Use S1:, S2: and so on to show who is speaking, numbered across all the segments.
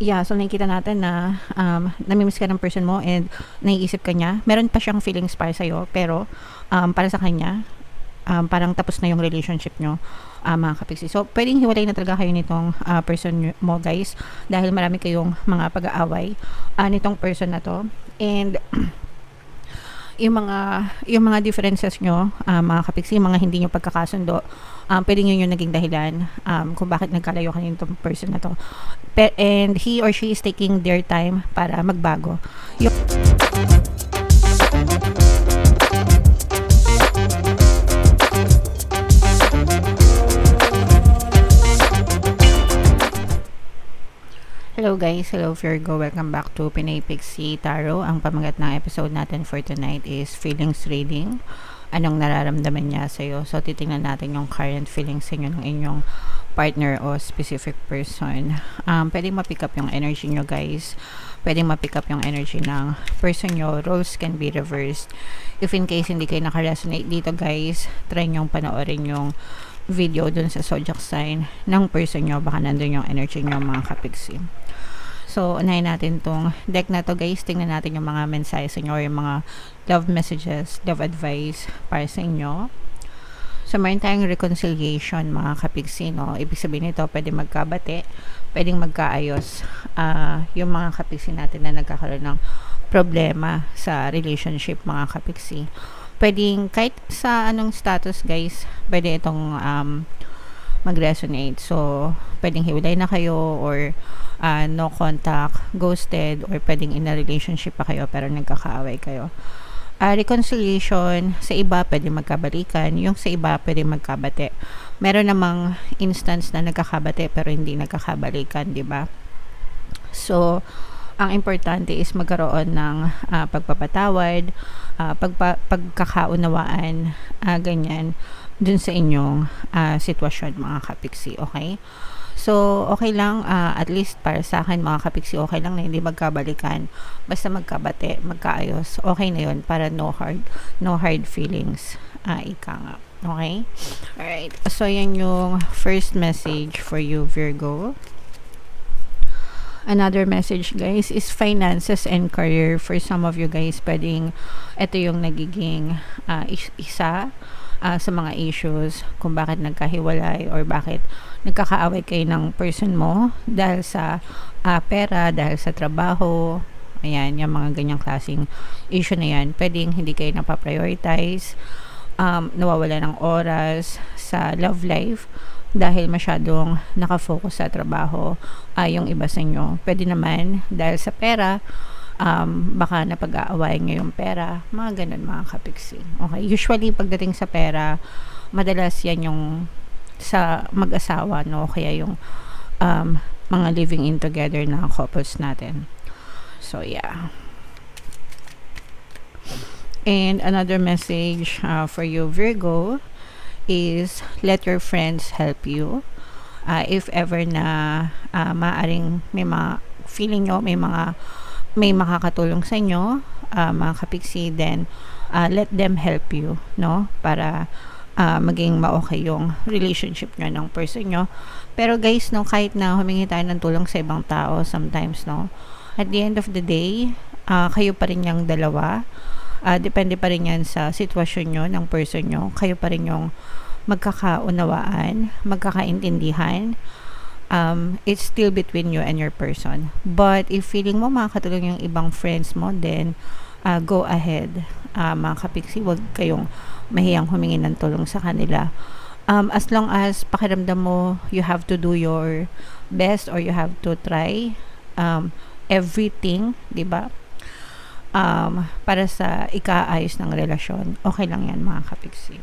S1: Yeah, so nakikita natin na namimiss ka ng person mo and naiisip ka niya. Meron pa siyang feelings para sa'yo, pero para sa kanya, parang tapos na yung relationship nyo, mga kapiksi. So, pwedeng hiwalay na talaga kayo nitong person mo, guys, dahil marami kayong mga pag-aaway nitong person na to. And yung mga differences nyo, mga kapiksi, mga hindi nyo pagkakasundo, pwedeng yun yung naging dahilan kung bakit nagkalayo ka nitong person na to. And he or she is taking their time para magbago. Hello guys, hello Virgo, welcome back to Pinay Pixie Tarot. Ang pamagat ng episode natin for tonight is feelings reading. Anong nararamdaman niya sa'yo? So titingnan natin yung current feelings sa inyo ng inyong partner o specific person. Pwedeng ma-pick up yung energy nyo, guys. Pwedeng ma-pick up yung energy ng person nyo. Roles can be reversed. If in case hindi kayo naka-resonate dito, guys, try nyong panoorin yung video dun sa zodiac sign ng person nyo. Baka nandun yung energy nyo, mga kapiksi. So, unahin natin tong deck na to, guys. Tingnan natin yung mga mensahe sa inyo or yung mga love messages, love advice para sa inyo. So, mayroon tayong reconciliation, mga kapiksi, no? Ibig sabihin nito, pwede magkabati, pwedeng magkaayos yung mga kapiksi natin na nagkakaroon ng problema sa relationship, mga kapiksi. Pwedeng, kahit sa anong status, guys, pwede itong mag-resonate. So, pwedeng hiwalay na kayo or no contact, ghosted, or pwedeng in a relationship pa kayo pero nagkakaaway kayo. Reconciliation, sa iba pwede magkabalikan, yung sa iba pwede magkabate. Meron namang instance na nagkakabate pero hindi nagkakabalikan, di ba? So, ang importante is magkaroon ng pagpapatawad, pagkakaunawaan, ganyan, dun sa inyong sitwasyon, mga kapiksi, okay? So, okay lang, at least para sa akin, mga kapiksi, okay lang na hindi magkabalikan. Basta magkabate, magkaayos, okay na yun, para no hard feelings, ika nga. Okay? Alright, so yan yung first message for you, Virgo. Another message, guys, is finances and career. For some of you guys, pwedeng ito yung nagiging isa sa mga issues kung bakit nagkahiwalay or bakit nagkakaaway kayo ng person mo dahil sa pera, dahil sa trabaho. Ayan, yung mga ganyang klaseng issue na yan. Pwedeng hindi kayo napaprioritize, nawawala ng oras sa love life dahil masyadong nakafocus sa trabaho yung iba sa inyo. Pwede naman dahil sa pera, baka napag-aawayan nyo yung pera, mga ganun, mga kapiksi. Okay, usually pagdating sa pera, madalas yan yung sa mag-asawa, no? Kaya yung mga living in together na couples natin. So yeah. And another message for you, Virgo, is let your friends help you. If ever na maaring may mga feeling nyo, may makakatulong sa inyo, mga kapiksi, then let them help you, no? Para maging ma-okay yung relationship nyo ng person nyo. Pero guys, no, kahit na humingi tayo ng tulong sa ibang tao sometimes, no, at the end of the day, kayo pa rin yung dalawa. Depende pa rin yan sa sitwasyon nyo ng person nyo. Kayo pa rin yung magkakaunawaan, magkakaintindihan. It's still between you and your person. But if feeling mo makakatulong yung ibang friends mo, then go ahead, mga kapiksi. Huwag kayong mahiyang humingi ng tulong sa kanila. As long as pakiramdam mo you have to do your best or you have to try everything, di ba? Para sa ikaayos ng relasyon, okay lang yan, mga kapiksi.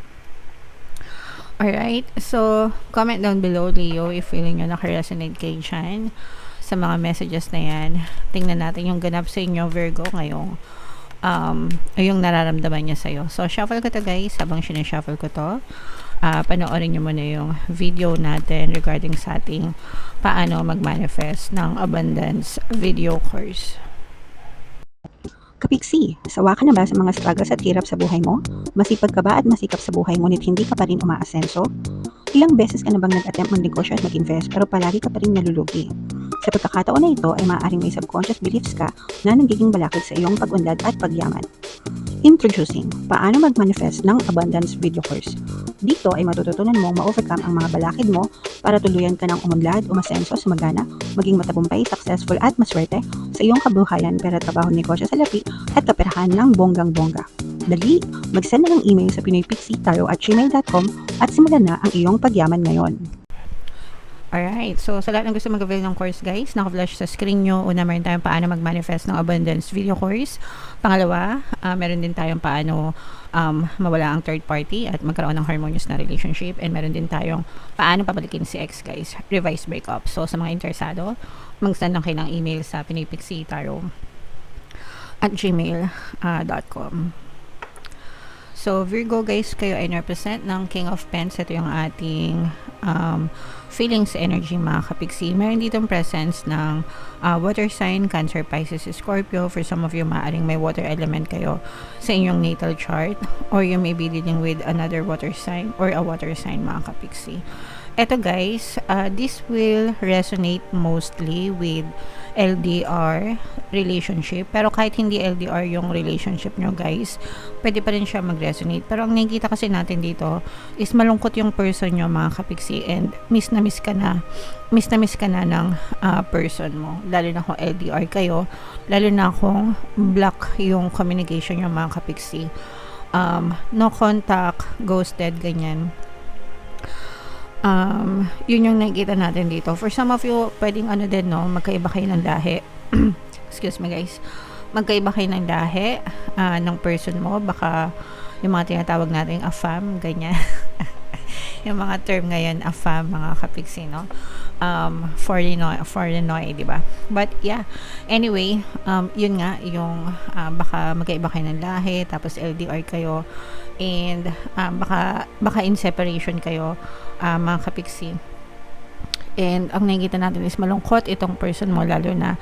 S1: Alright, so comment down below, Leo, if feeling nyo naka-resonate kayo dyan sa mga messages na yan. Tingnan natin yung ganap sa inyo, Virgo, ngayong yung nararamdaman niya sa'yo. So, shuffle ko to, guys. Habang sinashuffle ko to, panoorin nyo muna yung video natin regarding sa ating paano mag-manifest ng abundance video course.
S2: Kapiksi, sawa ka na ba sa mga struggles at hirap sa buhay mo? Masipag ka ba at masikap sa buhay ngunit hindi ka pa rin umaasenso? Ilang beses ka na bang nag-attempt magnegosyo at mag-invest pero palagi ka pa rin nalulugi? Sa pagkakataon na ito ay maaaring may subconscious beliefs ka na nagiging balakid sa iyong pag-unlad at pagyaman. Introducing, paano mag-manifest ng abundance video course. Dito ay matututunan mong ma-overcome ang mga balakid mo para tuluyan ka ng umunlad, umasenso, sumagana, maging matagumpay, successful at maswerte sa iyong kabuhayan, pera, trabaho, negosyo sa lapi at kaperahan ng bonggang-bongga. Dali, mag-send na ng email sa pinoypixitaro@gmail.com at simulan na ang iyong pagyaman ngayon.
S1: Alright, so sa lahat ng gusto mag-avail ng course guys, naka-flash sa screen nyo. Una, meron tayong paano mag-manifest ng abundance video course. Pangalawa, meron din tayong paano mawala ang third party at magkaroon ng harmonious na relationship. And meron din tayong paano pabalikin si ex guys, revised breakup. So sa mga interesado, mag-send lang kayo ng email sa pinoypixitaro@gmail.com. So, Virgo guys, kayo ay represent ng King of Pents. Ito yung ating feelings energy mga kapiksi. Meron ditong presence ng water sign, Cancer, Pisces, Scorpio. For some of you, maaaring may water element kayo sa inyong natal chart. Or you may be dealing with another water sign or a water sign mga kapiksi. Ito guys, this will resonate mostly with LDR relationship. Pero kahit hindi LDR yung relationship nyo guys, pwede pa rin siya mag-resonate. Pero ang nakikita kasi natin dito is malungkot yung person nyo mga kapiksi, and miss na miss ka na ng person mo. Lalo na kung LDR kayo, lalo na kung block yung communication nyo mga kapiksi. No contact, ghosted, ganyan. Yun yung nakikita natin dito. For some of you, pwedeng din, no, magkaiba kayo ng lahi. Excuse me guys. Magkaiba kayo ng lahi ng person mo. Baka yung mga tinatawag natin AFAM, ganyan. Yung mga term ngayon, AFAM, mga kapiksi, no? Foreignoy, di ba? But yeah, anyway, yun nga, yung baka magkaiba kayo ng lahi, tapos LDR kayo, and baka in separation kayo, mga kapiksi. And ang nakikita natin is malungkot itong person mo, lalo na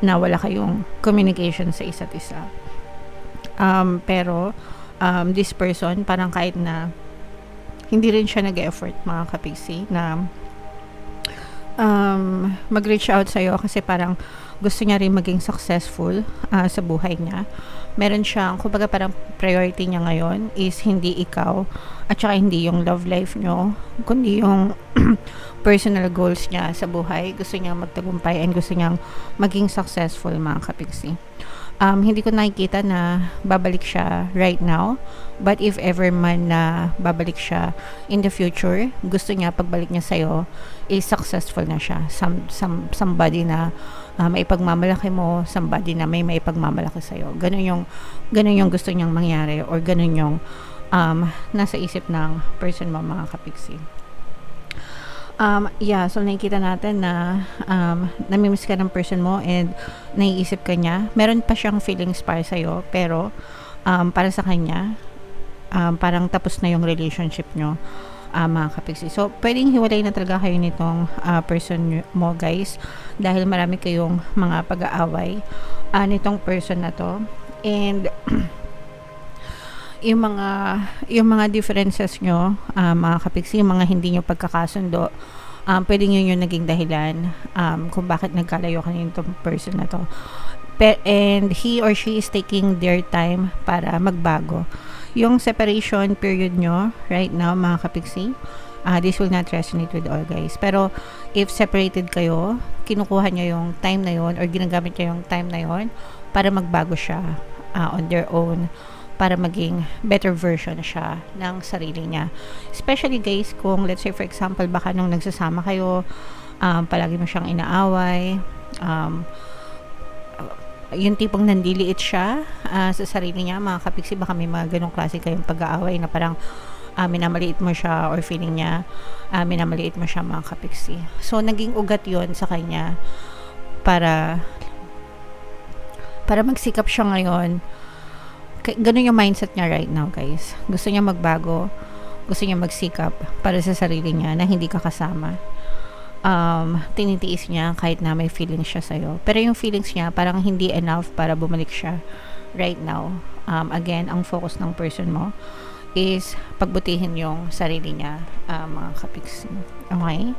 S1: wala kayong communication sa isa't isa. Pero this person, parang kahit na hindi rin siya nag-effort mga kapiksi na mag-reach out sa'yo, kasi parang gusto niya rin maging successful sa buhay niya. Meron siyang, kumbaga parang priority niya ngayon is hindi ikaw at saka hindi yung love life nyo, kundi yung personal goals niya sa buhay. Gusto niya magtagumpay and gusto niyang maging successful mga kapiksi. Hindi ko nakikita na babalik siya right now, but if ever man na babalik siya in the future, gusto niya pagbalik niya sa'yo is successful na siya. Somebody na maipagmamalaki mo, somebody na may maipagmamalaki sa'yo. Ganun yung gusto niyang mangyari, or ganun yung nasa isip ng person mo mga kapiksi. So nakikita natin na namimiss ka ng person mo and naiisip ka niya. Meron pa siyang feelings para sa'yo, pero para sa kanya, parang tapos na yung relationship nyo, mga kapiksi. So, pwedeng hiwalay na talaga kayo nitong person mo guys, dahil marami kayong mga pag-aaway nitong person na to. And yung mga differences nyo, mga kapiksi, yung mga hindi nyo pagkakasundo, pwedeng yun yung naging dahilan kung bakit nagkalayo ka nitong person na to. And he or she is taking their time para magbago. Yung separation period nyo right now mga kapiksi, this will not resonate with all guys. Pero if separated kayo, kinukuha nyo yung time na yon, or ginagamit nyo yung time na yon para magbago siya on their own, para maging better version siya ng sarili niya. Especially guys, kung let's say for example, baka nung nagsasama kayo, palagi mo siyang inaaway, yung tipong nandiliit siya sa sarili niya, mga kapiksi. Baka may mga ganong klase kayong pag-aaway na parang minamaliit mo siya, or feeling niya minamaliit mo siya, mga kapiksi. So naging ugat yon sa kanya para magsikap siya ngayon. Ganun yung mindset niya right now guys. Gusto niya magbago, gusto niya magsikap para sa sarili niya na hindi ka kasama. Tinitiis niya kahit na may feelings siya sa'yo. Pero yung feelings niya parang hindi enough para bumalik siya right now. Again, ang focus ng person mo is pagbutihin yung sarili niya, mga kapiksi. Okay?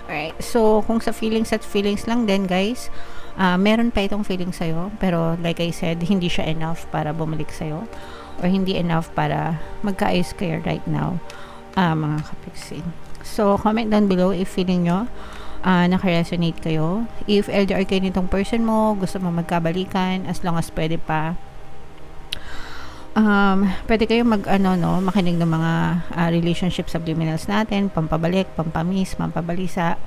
S1: Alright. So, kung sa feelings at feelings lang din, guys, meron pa itong feeling sa'yo, pero like I said, hindi siya enough para bumalik sa'yo, or hindi enough para magkaayos kayo right now, mga kapiksi. So, comment down below if feeling nyo naka-resonate kayo. If LDR kayo nitong person mo, gusto mo magkabalikan, as long as pwede pa, pwede kayo makinig ng mga relationship subliminals natin, pampabalik, pampamiss, pampabalisa.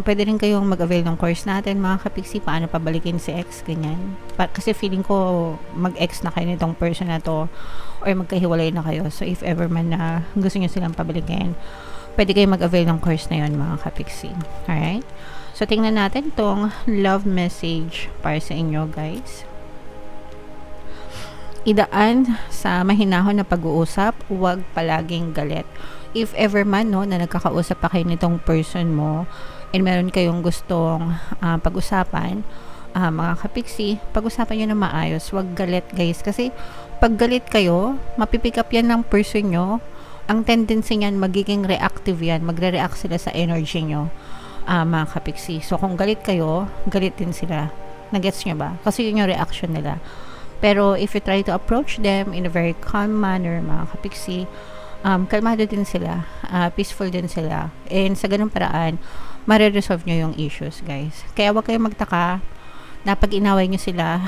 S1: Pwede rin kayong mag-avail ng course natin, mga kapiksi, paano pabalikin si ex, ganyan. Kasi feeling ko mag-ex na kayo nitong person na to, or magkahiwalay na kayo. So if ever man na gusto nyo silang pabalikin, pwede kayo mag-avail ng course na yun, mga kapiksi. Alright? So tingnan natin tong love message para sa inyo, guys. Idaan sa mahinahon na pag-uusap, huwag palaging galit. If ever man, no, na nagkakausap pa kayo nitong person mo, and meron kayong gustong pag-usapan, mga kapiksi, pag-usapan nyo na maayos. Huwag galit, guys. Kasi pag galit kayo, mapipick up yan ng person nyo. Ang tendency niyan, magiging reactive yan. Magre-react sila sa energy nyo, mga kapiksi. So, kung galit kayo, galit din sila. Nagets nyo ba? Kasi yun yung reaction nila. Pero if you try to approach them in a very calm manner, mga kapiksi, kalmado din sila, peaceful din sila, and sa ganung paraan mare-resolve nyo yung issues, guys. Kaya wag kayong magtaka na pag inaway nyo sila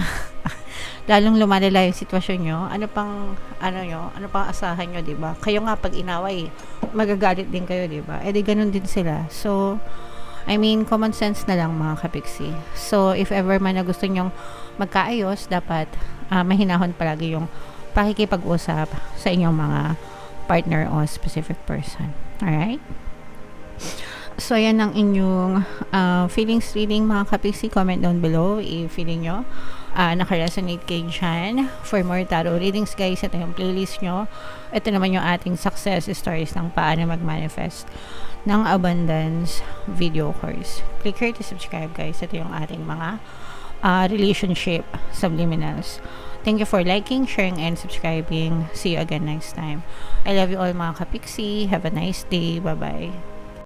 S1: lalong lumalala yung sitwasyon nyo. Ano pang asahan nyo, diba? Kayo nga pag inaway, magagalit din kayo, diba? Eh di ganun din sila. So I mean, common sense na lang, mga kapiksi. So if ever man na gusto nyong magkaayos, dapat mahinahon palagi yung pakikipag-usap sa inyong mga partner o specific person. Alright? So, ayan ang inyong feelings reading, mga kapiksi. Comment down below if feeling nyo naka-resonate kayo dyan. For more tarot readings, guys, ito yung playlist nyo. Ito naman yung ating success stories ng paano mag-manifest ng abundance video course. Click here to subscribe, guys. Ito yung ating mga relationship subliminals. Thank you for liking, sharing, and subscribing. See you again next time. I love you all, mga kapiksi. Have a nice day. Bye-bye.